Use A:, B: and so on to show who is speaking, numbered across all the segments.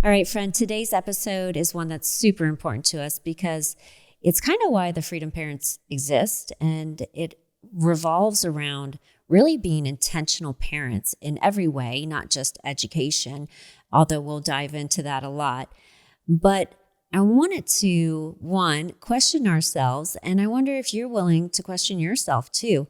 A: All right, friend, today's episode is one that's super important to us because it's kind of why the Freedom Parents exist, and it revolves around really being intentional parents in every way, not just education, although we'll dive into that a lot. But I wanted to, one, question ourselves, and I wonder if you're willing to question yourself too.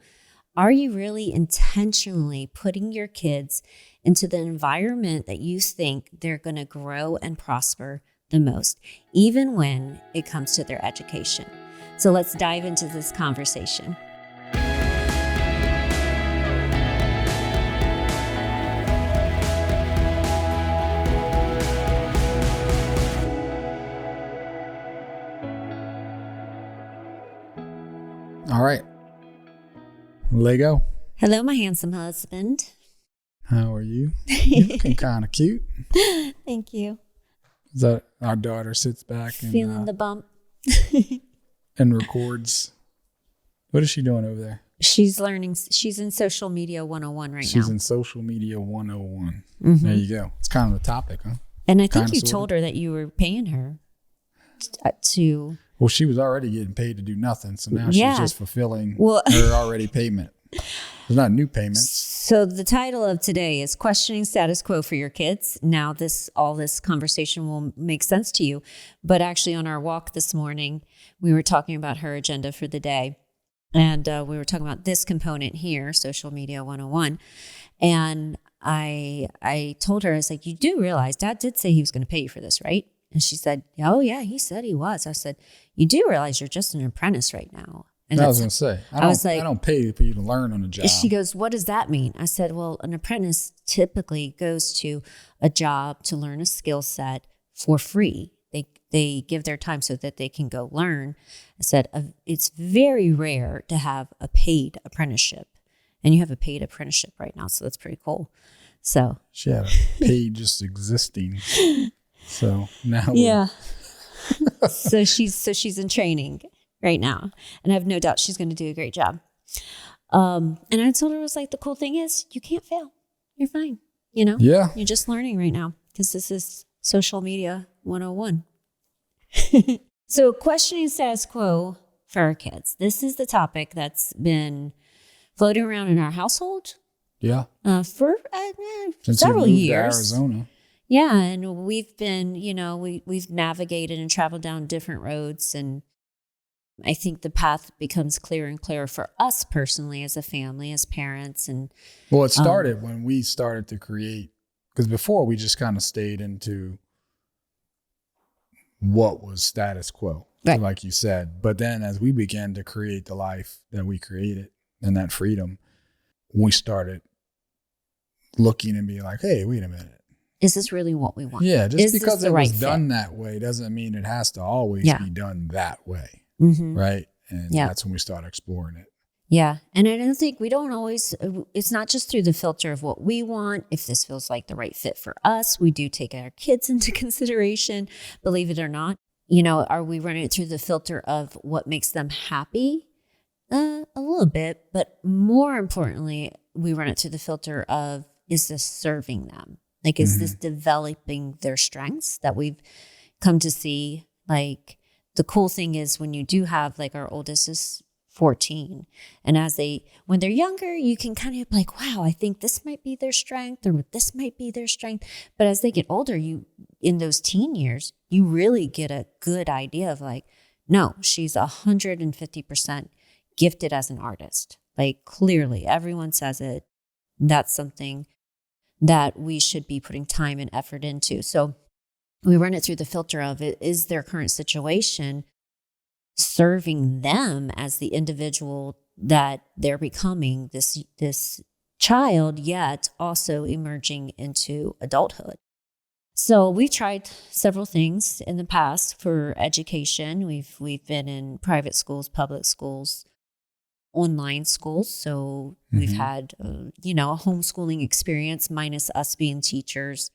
A: Are you really intentionally putting your kids into the environment that you think they're going to grow and prosper the most, even when it comes to their education? So let's dive into this conversation.
B: All right. Lego.
A: Hello, my handsome husband.
B: How are you? You're looking kind of cute.
A: Thank you.
B: Is that our daughter sits back and
A: Feeling the bump.
B: and records. What is she doing over there?
A: She's learning. She's in social media 101 right now.
B: She's in social media 101. Mm-hmm. There you go. It's kind of the topic, huh?
A: And I think you told her that you were paying her to...
B: Well, she was already getting paid to do nothing, so now she's just fulfilling her already payment. There's not new payments.
A: So the title of today is Questioning Status Quo for Your Kids. Now all this conversation will make sense to you. But actually on our walk this morning, we were talking about her agenda for the day. And we were talking about this component here, Social Media 101. And I told her, I was like, you do realize Dad did say he was going to pay you for this, right? And she said, oh, yeah, he said he was. I said, you do realize you're just an apprentice right now. And
B: I was going to say, I don't pay for you to learn on the job.
A: She goes, what does that mean? I said, well, an apprentice typically goes to a job to learn a skill set for free. They give their time so that they can go learn. I said, it's very rare to have a paid apprenticeship. And you have a paid apprenticeship right now, so that's pretty cool. So
B: she had a paid just existing. So now
A: so she's in training right now, and I have no doubt she's going to do a great job. And I told her, I was like, the cool thing is you can't fail. You're fine. You're just learning right now because this is Social Media 101. So questioning status quo for our kids. This is the topic that's been floating around in our household.
B: Yeah.
A: For
B: since
A: several
B: you moved
A: years.
B: To Arizona.
A: Yeah, and we've been, we've navigated and traveled down different roads, and I think the path becomes clearer and clearer for us personally as a family, as parents. And
B: well, it started when we started to create, because before we just kind of stayed into what was status quo, right, like you said. But then as we began to create the life that we created and that freedom, we started looking and being like, hey, wait a minute.
A: Is this really what we want?
B: Yeah, just because it was done that way doesn't mean it has to always be done that way, right? And that's when we start exploring it.
A: Yeah, and I don't think we don't always, it's not just through the filter of what we want. If this feels like the right fit for us, we do take our kids into consideration, believe it or not. Are we running it through the filter of what makes them happy? A little bit, but more importantly, we run it through the filter of, is this serving them? Like, is this developing their strengths that we've come to see? Like, the cool thing is when you do have, like, our oldest is 14. And when they're younger, you can kind of be like, wow, I think this might be their strength or this might be their strength. But as they get older, in those teen years, you really get a good idea of like, no, she's 150% gifted as an artist. Like, clearly, everyone says it. That's something that we should be putting time and effort into. So we run it through the filter of, is their current situation serving them as the individual that they're becoming, this child, yet also emerging into adulthood. So we tried several things in the past for education. We've been in private schools, public schools, online schools. So we've had, a homeschooling experience minus us being teachers.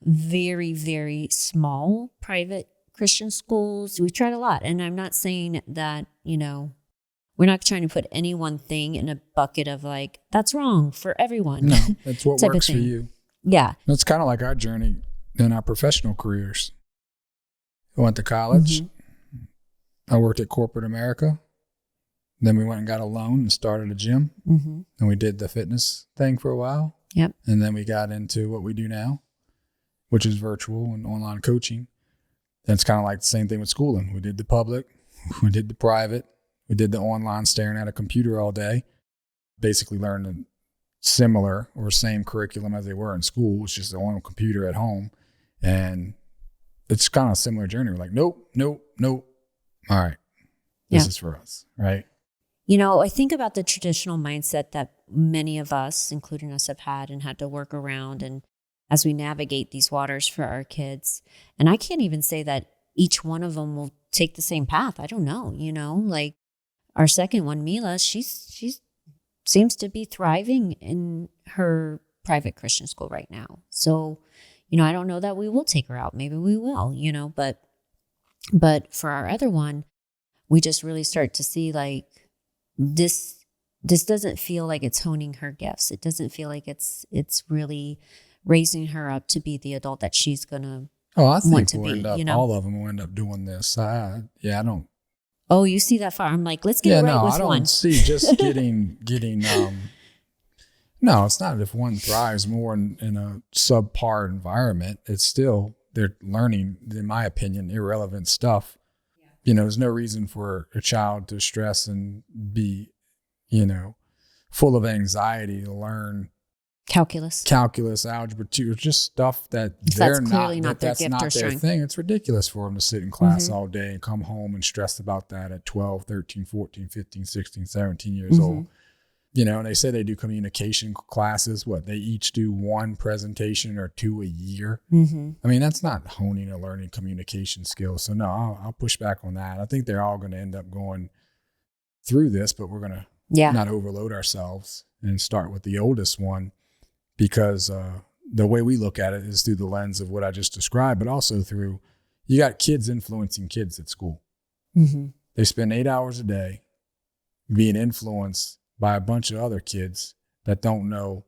A: Very, very small private Christian schools. We've tried a lot. And I'm not saying that, we're not trying to put any one thing in a bucket of like, that's wrong for everyone.
B: No, that's what works for you.
A: Yeah.
B: That's kind of like our journey in our professional careers. I went to college. I worked at corporate America. Then we went and got a loan and started a gym. And we did the fitness thing for a while.
A: Yep.
B: And then we got into what we do now, which is virtual and online coaching. And it's kind of like the same thing with schooling. We did the public, we did the private, we did the online staring at a computer all day. Basically learned a similar or same curriculum as they were in school. It's just on a computer at home. And it's kind of a similar journey. We're like, nope. All right. This is for us, right?
A: I think about the traditional mindset that many of us, including us, have had and had to work around, and as we navigate these waters for our kids. And I can't even say that each one of them will take the same path. I don't know, like our second one, Mila, she seems to be thriving in her private Christian school right now. So, I don't know that we will take her out. Maybe we will, but for our other one, we just really start to see like this doesn't feel like it's honing her gifts. It doesn't feel like it's really raising her up to be the adult that she's gonna
B: I think
A: want to
B: we'll
A: be.
B: end up, all of them will end up doing this. I don't.
A: Oh, you see that far? I'm like, let's get it right with
B: I don't
A: one.
B: see just getting. No, it's not if one thrives more in a subpar environment. It's still they're learning, in my opinion, irrelevant stuff. There's no reason for a child to stress and be, full of anxiety to learn calculus, algebra 2, just stuff that they're not their gift or strength. Thing. It's ridiculous for them to sit in class all day and come home and stress about that at 12, 13, 14, 15, 16, 17 years old. And they say they do communication classes. They each do one presentation or two a year. I mean, that's not honing or learning communication skills. So no, I'll push back on that. I think they're all going to end up going through this, but we're going to not overload ourselves and start with the oldest one, because the way we look at it is through the lens of what I just described, but also through, you got kids influencing kids at school. They spend 8 hours a day being influenced by a bunch of other kids that don't know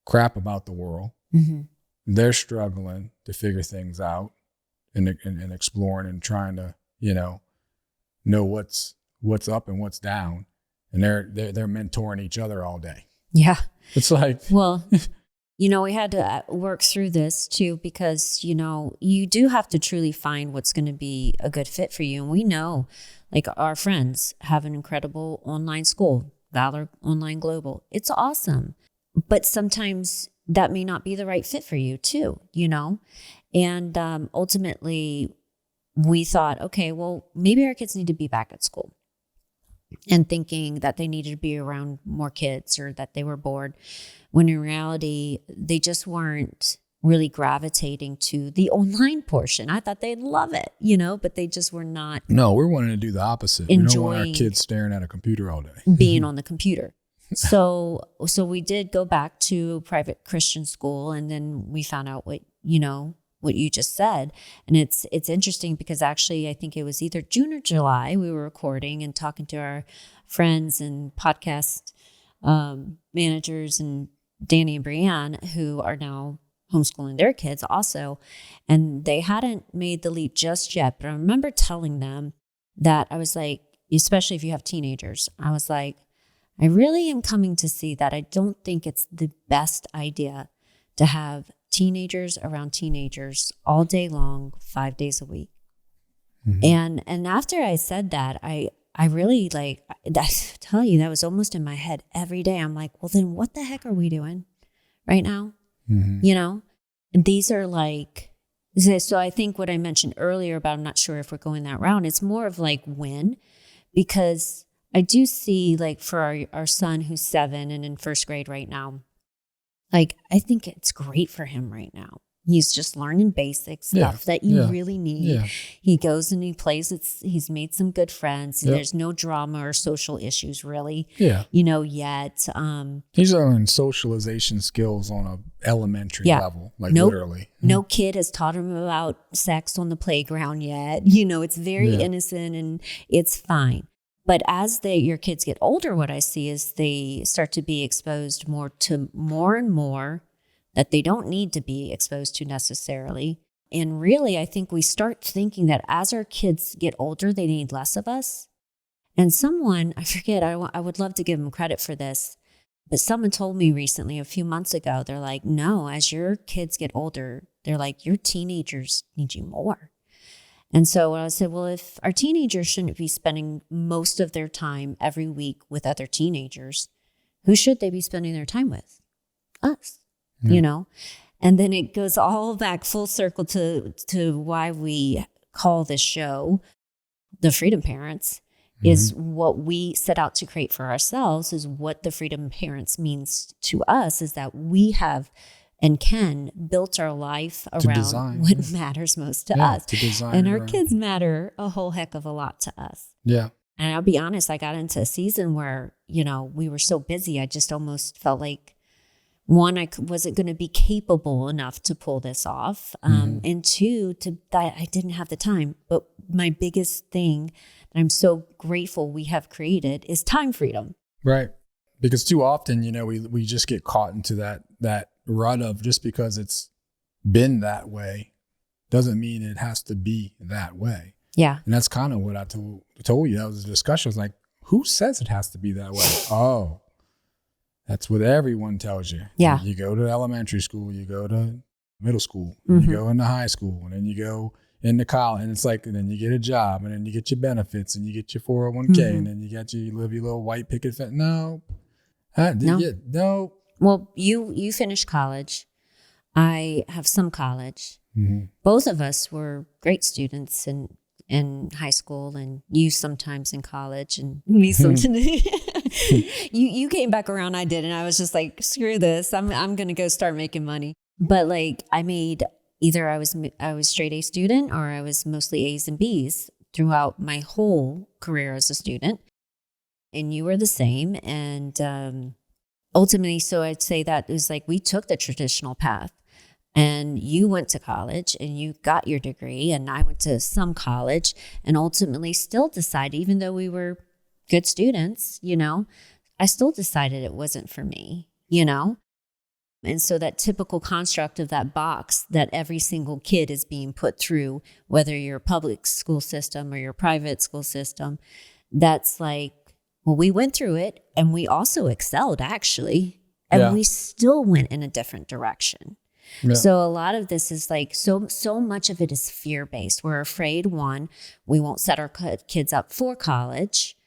B: crap about the world. They're struggling to figure things out and exploring and trying to, know what's up and what's down. And they're mentoring each other all day. Yeah. It's like,
A: well, we had to work through this too, because, you do have to truly find what's going to be a good fit for you. And we know, like, our friends have an incredible online school, Valor Online Global. It's awesome. But sometimes that may not be the right fit for you too, And ultimately, we thought, okay, well, maybe our kids need to be back at school. And thinking that they needed to be around more kids or that they were bored, when in reality, they just weren't really gravitating to the online portion. I thought they'd love it, but they just were not.
B: No, we're wanting to do the opposite. We don't want our kids staring at a computer all day.
A: Being on the computer. So we did go back to private Christian school, and then we found out what you just said. And it's interesting because actually I think it was either June or July, we were recording and talking to our friends and podcast managers and Danny and Brianne, who are now homeschooling their kids also. And they hadn't made the leap just yet. But I remember telling them that I was like, especially if you have teenagers, I was like, I really am coming to see that I don't think it's the best idea to have teenagers around teenagers all day long, 5 days a week. And after I said that, I really I tell you, that was almost in my head every day. I'm like, well, then what the heck are we doing right now? And these are like, so I think what I mentioned earlier about, I'm not sure if we're going that route, it's more of like when, because I do see, like, for our son who's 7 and in first grade right now, like, I think it's great for him right now. He's just learning basic stuff that you really need. He goes and he plays. He's made some good friends. There's no drama or social issues really, yet.
B: He's learning socialization skills on a elementary level, literally.
A: No kid has taught him about sex on the playground yet. It's very innocent and it's fine. But as your kids get older, what I see is they start to be exposed more and more that they don't need to be exposed to necessarily. And really, I think we start thinking that as our kids get older, they need less of us. And someone, I forget, I would love to give them credit for this, but someone told me recently, a few months ago, they're like, no, as your kids get older, they're like, your teenagers need you more. And so I said, well, if our teenagers shouldn't be spending most of their time every week with other teenagers, who should they be spending their time with? Us, you know? And then it goes all back full circle to why we call this show The Freedom Parents. Is what we set out to create for ourselves, is what the Freedom Parents means to us, is that we have and can built our life around what matters most to us. And our kids matter a whole heck of a lot to us.
B: Yeah.
A: And I'll be honest, I got into a season where, we were so busy, I just almost felt like, one, I wasn't going to be capable enough to pull this off. And two, that I didn't have the time. But my biggest thing that I'm so grateful we have created is time freedom.
B: Right. Because too often, we just get caught into that rut of, just because it's been that way doesn't mean it has to be that way.
A: Yeah.
B: And that's kind of what I told you. That was a discussion. I was like, who says it has to be that way? Oh, that's what everyone tells you.
A: Yeah.
B: You go to elementary school, you go to middle school, you go into high school, and then you go into college. And it's like, and then you get a job, and then you get your benefits, and you get your 401k, and then you live your little white picket fence. No. No.
A: Well, you finished college. I have some college. Both of us were great students in high school, and you sometimes in college, and me sometimes. You came back around, I did, and I was just like, screw this. I'm going to go start making money. But like, I made either I was straight A student, or I was mostly A's and B's throughout my whole career as a student. And you were the same. And ultimately, so I'd say that it was like we took the traditional path. And you went to college and you got your degree, and I went to some college, and ultimately still decided, even though we were good students, I still decided it wasn't for me, And so that typical construct of that box that every single kid is being put through, whether you're a public school system or your private school system, that's like, well, we went through it and we also excelled, actually, and we still went in a different direction. Yeah. So a lot of this is like, so much of it is fear-based. We're afraid, one, we won't set our kids up for college.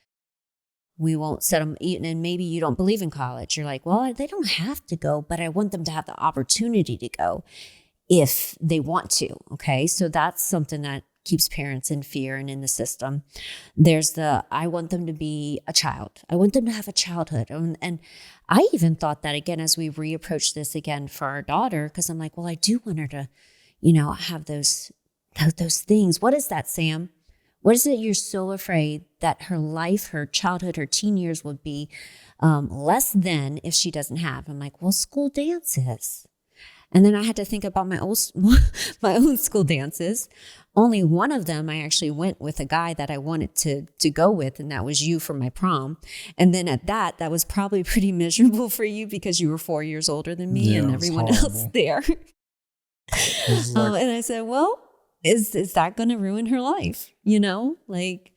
A: We won't set them, and maybe you don't believe in college. You're like, well, they don't have to go, but I want them to have the opportunity to go if they want to. Okay. So that's something that keeps parents in fear and in the system. There's I want them to be a child. I want them to have a childhood. And I even thought that again, as we reapproach this again for our daughter, because I'm like, well, I do want her to, have those things. What is that, Sam? What is it you're so afraid that her life, her childhood, her teen years would be less than if she doesn't have? I'm like, well, school dances. And then I had to think about my own school dances. Only one of them, I actually went with a guy that I wanted to go with, and that was you for my prom. And then at that was probably pretty miserable for you because you were 4 years older than me and everyone else there. And I said, well, is that going to ruin her life? Like,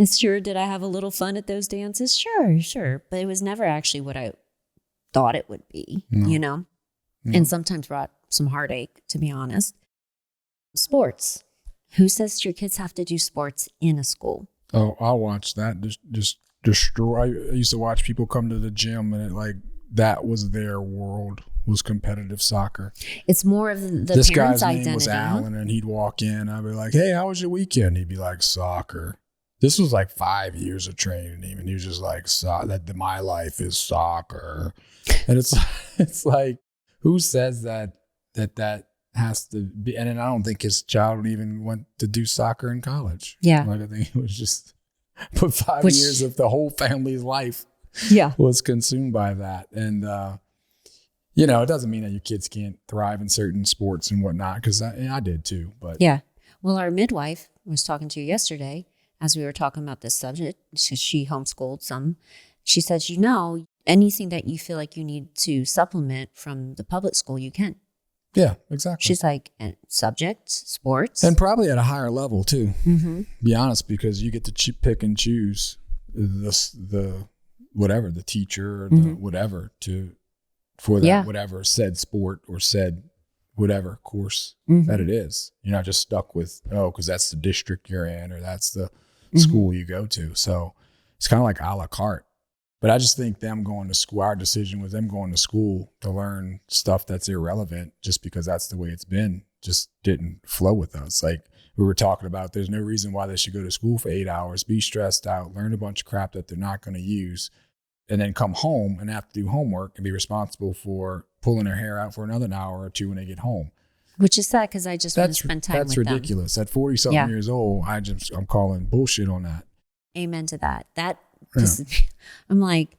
A: sure, did I have a little fun at those dances? Sure. But it was never actually what I thought it would be, No. And sometimes brought some heartache, to be honest. Sports. Who says your kids have to do sports in a school?
B: Oh, I'll watch that. Just destroy. I used to watch people come to the gym, and that was their world, was competitive soccer.
A: It's more of the
B: this
A: parents'
B: guy's
A: identity.
B: Name was Alan, and he'd walk in. I'd be like, hey, how was your weekend? He'd be like, soccer. This was like 5 years of training him, and he was just like, my life is soccer. And it's like, who says that has to be? And then I don't think his child even went to do soccer in college.
A: Yeah.
B: I think it was just put 5 years of the whole family's life was consumed by that. And, it doesn't mean that your kids can't thrive in certain sports and whatnot, because I did too. But
A: yeah. Well, our midwife was talking to you yesterday as we were talking about this subject. She homeschooled some. She says, anything that you feel like you need to supplement from the public school, you can.
B: Yeah, exactly.
A: She's like, subjects, sports.
B: And probably at a higher level too,
A: Mm-hmm.
B: be honest, because you get to pick and choose the whatever, the teacher or the whatever for that whatever said sport or said whatever course that it is. You're not just stuck with, because that's the district you're in or that's the school you go to. So it's kind of like a la carte. But I just think them going to school, our decision with them going to school to learn stuff that's irrelevant just because that's the way it's been, just didn't flow with us. Like we were talking about, there's no reason why they should go to school for 8 hours, be stressed out, learn a bunch of crap that they're not going to use, and then come home and have to do homework and be responsible for pulling their hair out for another hour or two when they get home.
A: Which is sad because I just want to spend time with them.
B: That's ridiculous. At 40-something years old, I'm calling bullshit on that.
A: Amen to that. I'm like,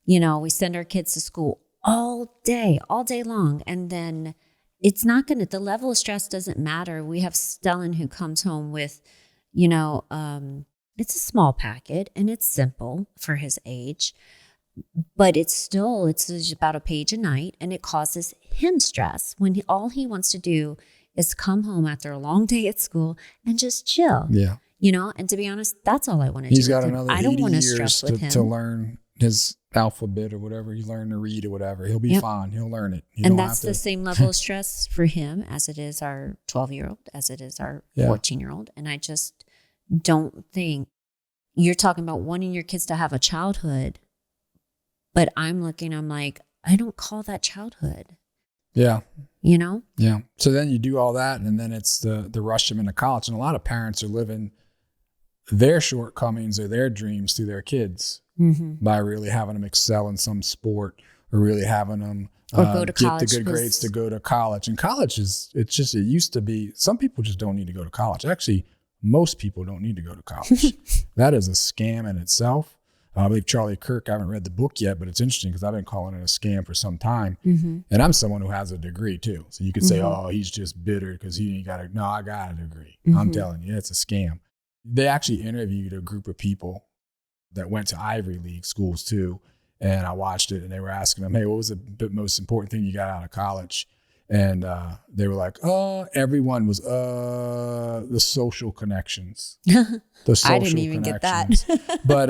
A: we send our kids to school all day long. And then it's not going to, the level of stress doesn't matter. We have Stellan who comes home with, it's a small packet and it's simple for his age, but it's about a page a night and it causes him stress when all he wants to do is come home after a long day at school and just chill.
B: Yeah.
A: And to be honest, that's all I want to do.
B: He's got another 80 years
A: to
B: to learn his alphabet or whatever. He learned to read or whatever. He'll be fine. He'll learn it.
A: And that's the same level of stress for him as it is our 12-year-old, as it is our 14-year-old. And I just don't think you're talking about wanting your kids to have a childhood, but I'm like, I don't call that childhood.
B: Yeah.
A: Yeah.
B: So then you do all that and then it's the rush them into college. And a lot of parents are living their shortcomings or their dreams through their kids by really having them excel in some sport or really having them
A: or go to
B: get
A: college
B: the good grades to go to college. And college it used to be, some people just don't need to go to college. Actually, most people don't need to go to college. That is a scam in itself. I believe Charlie Kirk, I haven't read the book yet, but it's interesting because I've been calling it a scam for some time. And I'm someone who has a degree too. So you could say, he's just bitter because he ain't got no, I got a degree. I'm telling you, it's a scam. They actually interviewed a group of people that went to Ivy League schools too. And I watched it and they were asking them, hey, what was the most important thing you got out of college? And they were like, everyone was the social connections. The social
A: I didn't even get that.
B: But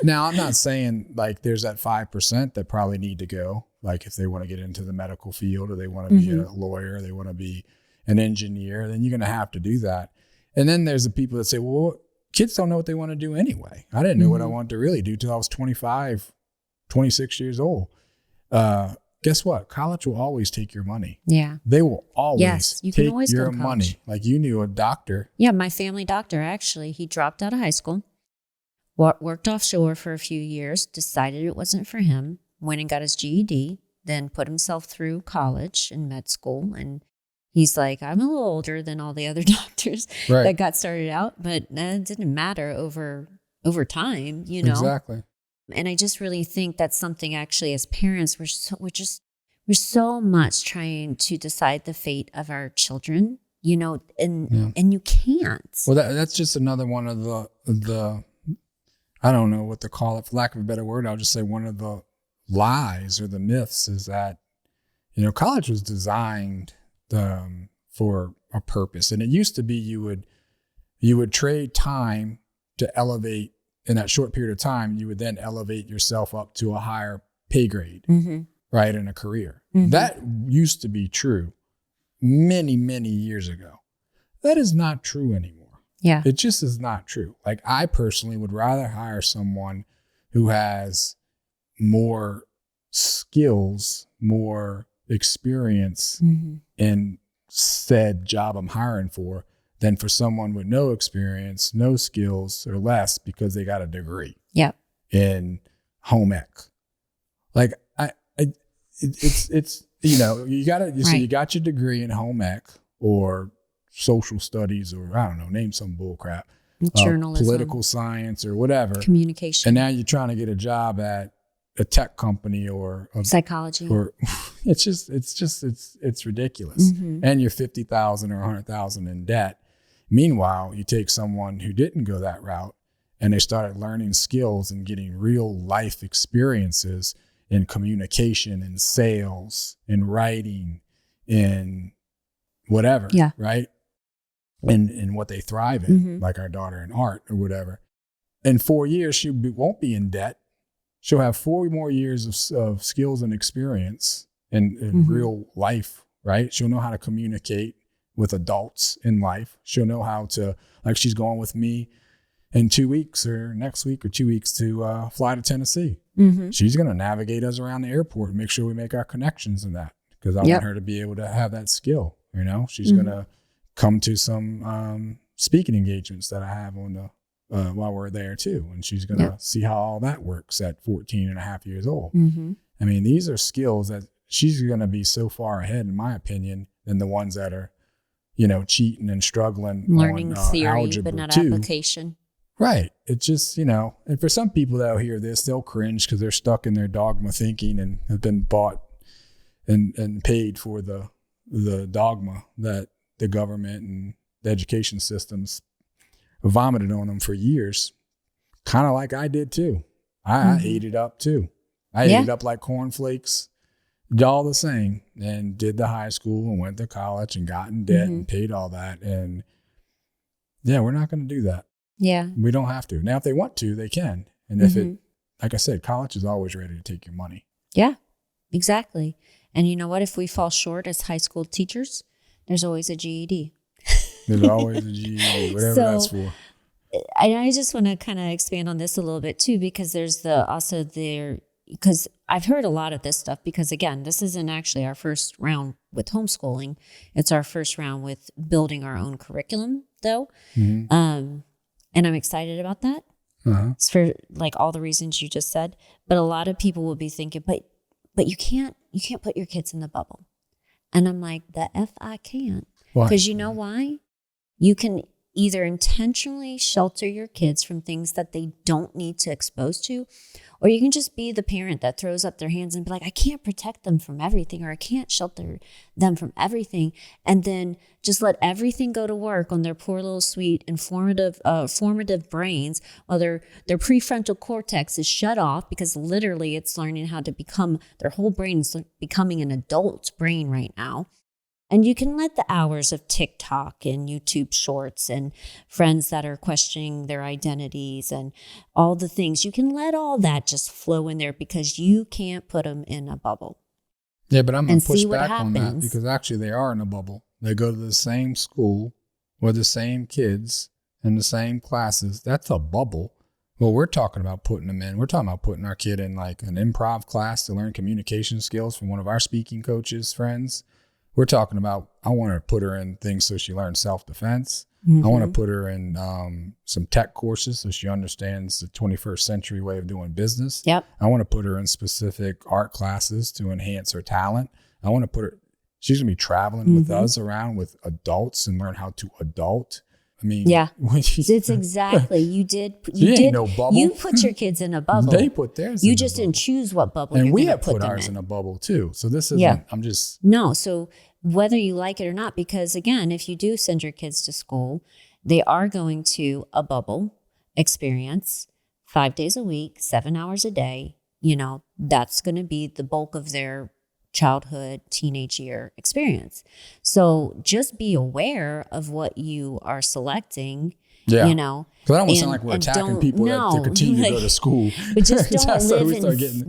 B: now I'm not saying like there's that 5% that probably need to go. Like if they want to get into the medical field or they want to be a lawyer, they want to be an engineer, then you're going to have to do that. And then there's the people that say, well, kids don't know what they want to do anyway. I didn't know what I wanted to really do till I was 25, 26 years old. Guess what? College will always take your money.
A: Yeah.
B: They will always
A: you can
B: take
A: always
B: your
A: go to college.
B: money. Like you knew a doctor.
A: Yeah, my family doctor, actually, he dropped out of high school, worked offshore for a few years, decided it wasn't for him, went and got his GED, then put himself through college and med school. And he's like, I'm a little older than all the other doctors that got started out, but it didn't matter over time,
B: Exactly.
A: And I just really think that's something actually as parents, we're so much trying to decide the fate of our children, and you can't.
B: Well, that's just another one of the, I don't know what to call it, for lack of a better word. I'll just say one of the lies or the myths is that, college was designed for a purpose. And it used to be you would trade time to elevate. In that short period of time, you would then elevate yourself up to a higher pay grade, right, in a career. That used to be true many, many years ago. That is not true anymore.
A: Yeah.
B: It just is not true. Like I personally would rather hire someone who has more skills, more experience in said job I'm hiring for than for someone with no experience, no skills, or less because they got a degree in home ec. Like it's you got it. So you got your degree in home ec or social studies or I don't know, name some bull crap,
A: journalism,
B: political science or whatever,
A: communication,
B: and now you're trying to get a job at a tech company or
A: psychology,
B: or it's ridiculous, and you're $50,000 or $100,000 in debt. Meanwhile, you take someone who didn't go that route and they started learning skills and getting real life experiences in communication and sales and writing and whatever, right? And what they thrive in, like our daughter in art or whatever. In 4 years, she won't be in debt. She'll have 4 more years of skills and experience in real life, right? She'll know how to communicate with adults in life. She'll know how to, like she's going with me in 2 weeks or next week or 2 weeks to fly to Tennessee. She's going to navigate us around the airport and make sure we make our connections in that, because I want her to be able to have that skill. You know, she's going to come to some speaking engagements that I have on the while we're there too. And she's going to see how all that works at 14 and a half years old. I mean, these are skills that she's going to be so far ahead, in my opinion, than the ones that are, you know, cheating and struggling.
A: Learning
B: on,
A: theory, but not application.
B: Right. It's just, you know, and for some people that'll hear this, they'll cringe because they're stuck in their dogma thinking and have been bought and paid for the dogma that the government and the education systems vomited on them for years, kind of like I did too. I ate it up too. I ate it up like cornflakes, all the same, and did the high school and went to college and got in debt and paid all that. And yeah, we're not going to do that.
A: Yeah.
B: We don't have to. Now, if they want to, they can. And if it, like I said, college is always ready to take your money.
A: Yeah, exactly. And you know what? If we fall short as high school teachers, there's always a GED.
B: There's always a GED, whatever that's for.
A: I just want to kind of expand on this a little bit too, because there's because I've heard a lot of this stuff, because again, this isn't actually our first round with homeschooling. It's our first round with building our own curriculum though. And I'm excited about that. It's for like all the reasons you just said, but a lot of people will be thinking, but you can't put your kids in the bubble. And I'm like, the F I can't. Because you know why? You can either intentionally shelter your kids from things that they don't need to expose to, or you can just be the parent that throws up their hands and be like, I can't protect them from everything, or I can't shelter them from everything. And then just let everything go to work on their poor little sweet formative brains while their prefrontal cortex is shut off, because literally it's learning how to become, their whole brain is becoming an adult brain right now. And you can let the hours of TikTok and YouTube shorts and friends that are questioning their identities and all the things, you can let all that just flow in there, because you can't put them in a bubble.
B: Yeah, but I'm going to push back on that, because actually they are in a bubble. They go to the same school with the same kids in the same classes. That's a bubble. Well, we're talking about putting them in. We're talking about putting our kid in like an improv class to learn communication skills from one of our speaking coaches' friends. We're talking about, I want to put her in things so she learns self-defense. I want to put her in some tech courses so she understands the 21st century way of doing business. I want to put her in specific art classes to enhance her talent. I want to put her, she's going to be traveling with us around with adults and learn how to adult. I mean,
A: it's exactly, you no bubble. You put your kids in a bubble.
B: They put theirs
A: you just didn't choose what bubble
B: and
A: you're
B: we
A: have
B: put ours in a bubble too. So this isn't, I'm just.
A: No, so whether you like it or not, because again, if you do send your kids to school, they are going to a bubble experience 5 days a week, 7 hours a day. You know, that's going to be the bulk of their childhood, teenage year experience. So just be aware of what you are selecting, you know.
B: Because I don't want to sound like we're attacking people that continue to go to school.
A: But just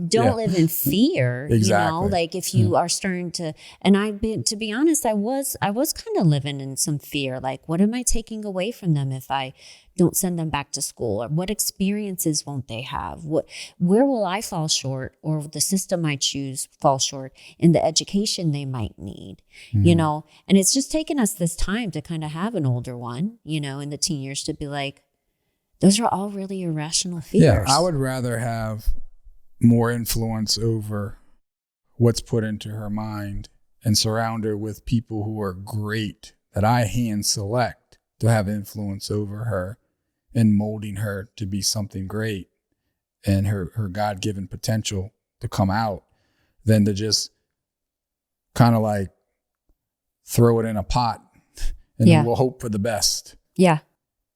A: don't live in fear.
B: Exactly.
A: You know, like if you are starting to, and to be honest, I was kind of living in some fear. Like, what am I taking away from them if I don't send them back to school? Or what experiences won't they have? Where will I fall short, or the system I choose fall short in the education they might need? You know, and it's just taken us this time to kind of have an older one, you know, in the teen years to be like, those are all really irrational fears.
B: Yeah, I would rather have more influence over what's put into her mind and surround her with people who are great that I hand select to have influence over her and molding her to be something great and her God-given potential to come out, than to just kind of like throw it in a pot and then we'll hope for the best.
A: Yeah.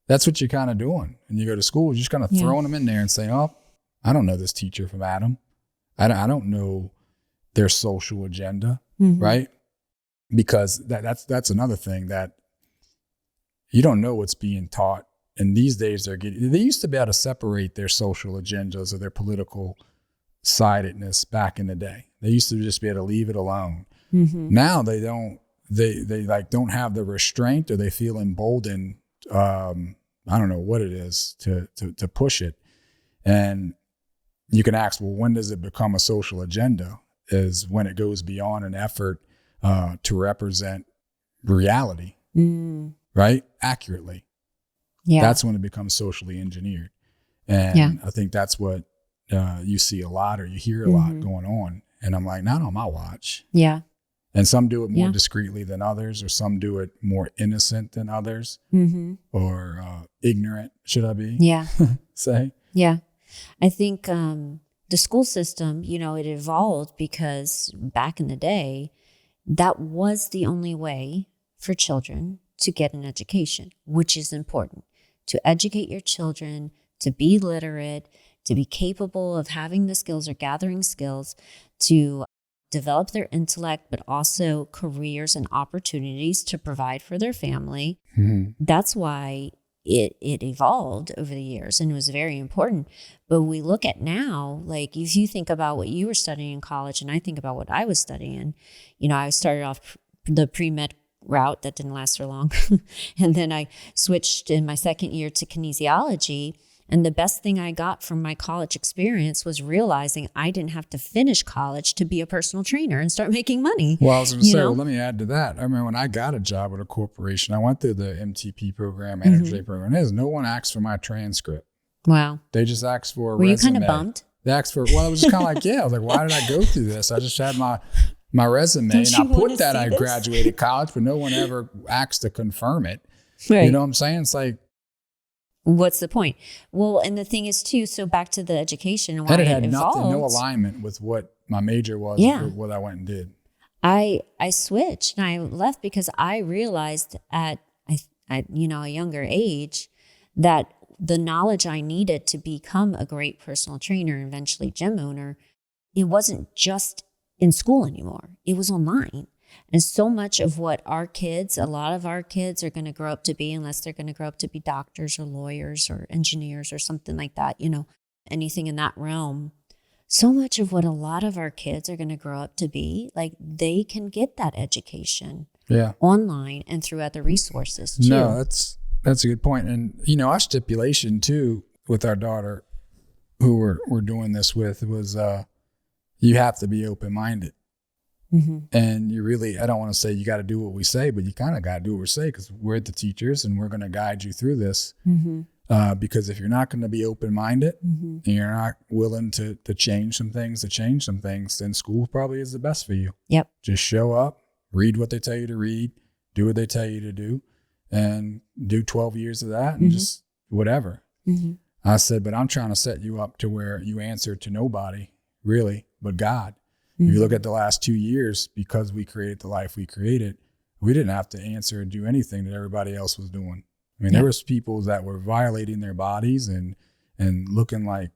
B: That's what you're kind of doing. And you go to school, you're just kind of throwing them in there and saying, oh, I don't know this teacher from Adam. I don't know their social agenda, right? Because that's another thing that you don't know what's being taught. And these days they used to be able to separate their social agendas or their political sidedness back in the day. They used to just be able to leave it alone. Now they don't, they like don't have the restraint, or they feel emboldened. I don't know what it is to push it. And you can ask, well, when does it become a social agenda? Is when it goes beyond an effort to represent reality, right? Accurately. Yeah. That's when it becomes socially engineered. And I think that's what you see a lot, or you hear a lot going on. And I'm like, not on my watch. Yeah. And some do it more discreetly than others, or some do it more innocent than others, or ignorant, should I be? Yeah. Say?
A: Yeah. I think the school system, it evolved because back in the day, that was the only way for children to get an education, which is important. To educate your children, to be literate, to be capable of having the skills or gathering skills, to develop their intellect, but also careers and opportunities to provide for their family. That's why it evolved over the years, and it was very important. But we look at now, like if you think about what you were studying in college, and I think about what I was studying, I started off the pre-med route that didn't last for long. And then I switched in my second year to kinesiology. And the best thing I got from my college experience was realizing I didn't have to finish college to be a personal trainer and start making money.
B: Well, I was going to say, well, let me add to that. I remember when I got a job at a corporation, I went through the MTP program, Energy program. There's no one asked for my transcript.
A: Wow.
B: They just asked for a
A: Were
B: resume.
A: you kind of bummed?
B: They asked for, well, it was just kind of like, I was like, why did I go through this? I just had my resume, and I put that I graduated college, but no one ever asked to confirm it. Right. You know what I'm saying? It's like,
A: what's the point? Well, and the thing is too, so back to the education and why it had
B: nothing, no alignment with what my major was, or what I went and did.
A: I switched and I left because I realized at a younger age that the knowledge I needed to become a great personal trainer and eventually gym owner, it wasn't just in school anymore. It was online. And so much of what a lot of our kids are going to grow up to be, unless they're going to grow up to be doctors or lawyers or engineers or something like that, anything in that realm. So much of what a lot of our kids are going to grow up to be, like they can get that education online and through other resources too.
B: No, that's a good point. And, our stipulation too with our daughter, who we're doing this with, was you have to be open-minded. And you really, I don't want to say you got to do what we say, but you kind of got to do what we say, because we're the teachers and we're going to guide you through this. Because if you're not going to be open-minded and you're not willing to change some things, then school probably is the best for you. Yep. Just show up, read what they tell you to read, do what they tell you to do, and do 12 years of that and just whatever. I said, but I'm trying to set you up to where you answer to nobody, really, but God. If you look at the last 2 years, because we created the life we created, we didn't have to answer or do anything that everybody else was doing. I mean, there was people that were violating their bodies and looking like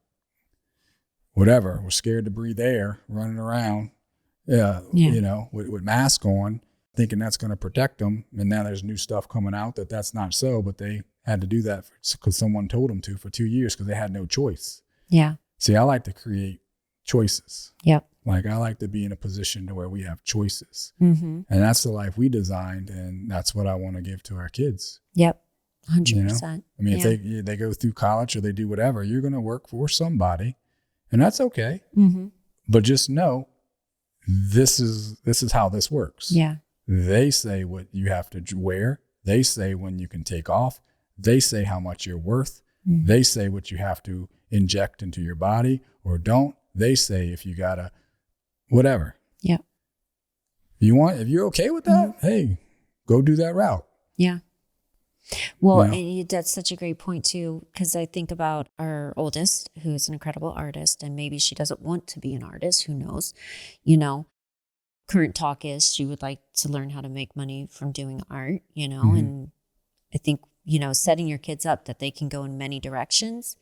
B: whatever, were scared to breathe air, running around, with masks on, thinking that's going to protect them. And now there's new stuff coming out that's not so, but they had to do that because someone told them to for 2 years because they had no choice. Yeah. See, I like to create choices. Yep. Like I like to be in a position to where we have choices. And that's the life we designed, and that's what I want to give to our kids. Yep. 100%. I mean, if they go through college or they do whatever, you're going to work for somebody, and that's okay. But just know this is how this works. Yeah. They say what you have to wear. They say when you can take off. They say how much you're worth. They say what you have to inject into your body or don't. They say if you gotta whatever. Yeah. If you're okay with that, hey, go do that route. Yeah. Well, and that's such a great point too, because I think about our oldest, who is an incredible artist, and maybe she doesn't want to be an artist. Who knows? Current talk is she would like to learn how to make money from doing art, and I think
A: setting your kids up that they can go in many directions.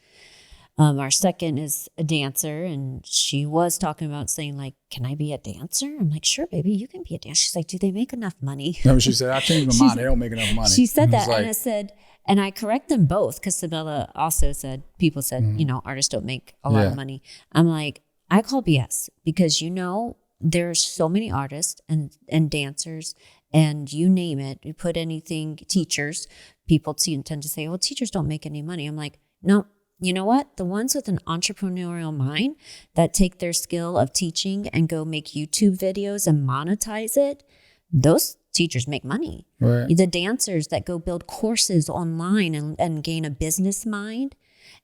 A: Our second is a dancer, and she was talking about saying, like, can I be a dancer? I'm like, sure, baby, you can be a dancer. She's like, do they make enough money?
B: No, she said, I changed my mind. They don't make enough money.
A: She said that.
B: Like,
A: and I said, and I correct them both, because Sabella also said, people said, artists don't make a lot of money. I'm like, I call BS, because, there's so many artists and dancers, and you name it, you put anything, teachers, people tend to say, well, teachers don't make any money. I'm like, no. You know what? The ones with an entrepreneurial mind that take their skill of teaching and go make YouTube videos and monetize it, those teachers make money.
B: Right.
A: The dancers that go build courses online and gain a business mind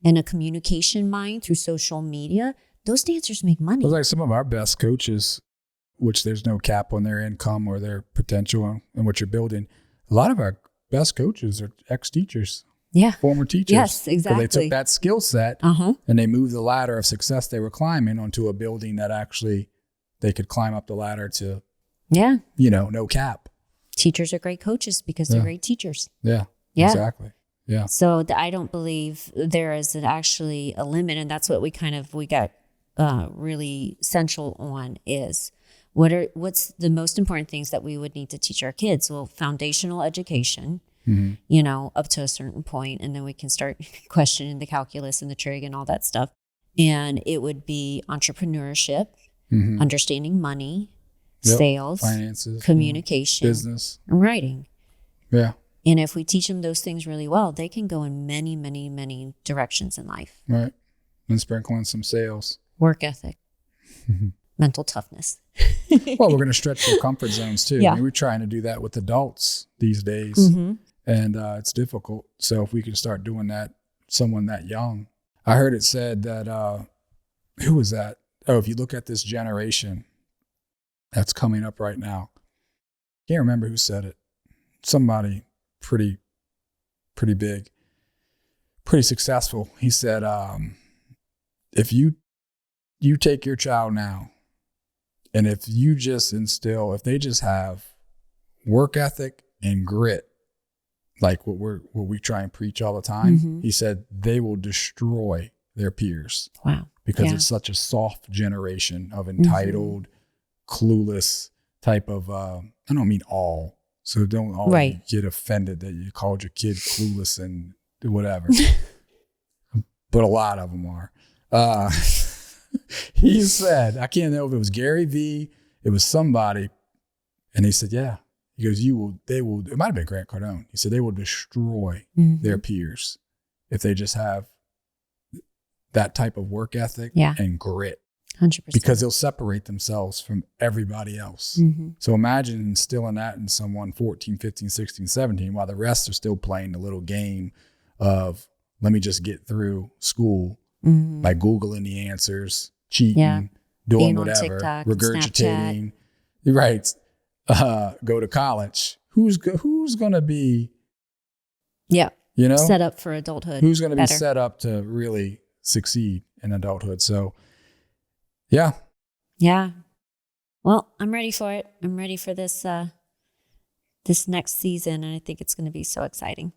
A: and a communication mind through social media, those dancers make money.
B: It's like some of our best coaches, which there's no cap on their income or their potential and what you're building. A lot of our best coaches are ex-teachers.
A: Yeah.
B: Former teachers.
A: Yes, exactly.
B: They took that skill set and they moved the ladder of success they were climbing onto a building that actually they could climb up the ladder to, no cap.
A: Teachers are great coaches because they're great teachers.
B: Yeah, exactly. Yeah.
A: So I don't believe there is actually a limit. And that's what we got really central on is what's the most important things that we would need to teach our kids? Well, foundational education. Up to a certain point, and then we can start questioning the calculus and the trig and all that stuff. And it would be entrepreneurship, understanding money, sales,
B: finances,
A: communication,
B: business,
A: and writing.
B: Yeah.
A: And if we teach them those things really well, they can go in many, many, many directions in life.
B: Right. And sprinkle in some sales.
A: Work ethic. Mental toughness.
B: Well, we're going to stretch their comfort zones too.
A: Yeah.
B: I mean, we're trying to do that with adults these days. And it's difficult. So if we can start doing that, someone that young. I heard it said that, who was that? Oh, if you look at this generation that's coming up right now, can't remember who said it. Somebody pretty big, pretty successful. He said, if you take your child now, and if you just if they just have work ethic and grit, like what we try and preach all the time, he said they will destroy their peers.
A: Wow.
B: Because it's such a soft generation of entitled, clueless type of, I don't mean all, so don't all get offended that you called your kid clueless and whatever. But a lot of them are. He said, I can't know if it was Gary Vee, it was somebody, and he said, yeah. He goes, it might have been Grant Cardone. He said, they will destroy their peers if they just have that type of work ethic and grit.
A: 100%.
B: Because they'll separate themselves from everybody else. So imagine instilling that in someone 14, 15, 16, 17, while the rest are still playing the little game of, let me just get through school by Googling the answers, cheating, doing whatever,
A: TikTok,
B: regurgitating. Right. Go to college. Who's going to be,
A: set up for adulthood?
B: Who's going to be set up to really succeed in adulthood? So, yeah.
A: Well, I'm ready for it. I'm ready for this next season, and I think it's going to be so exciting.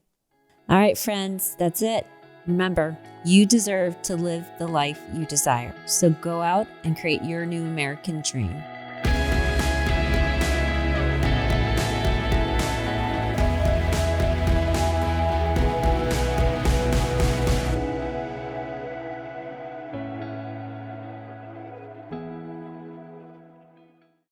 A: All right, friends, that's it. Remember, you deserve to live the life you desire. So go out and create your new American dream.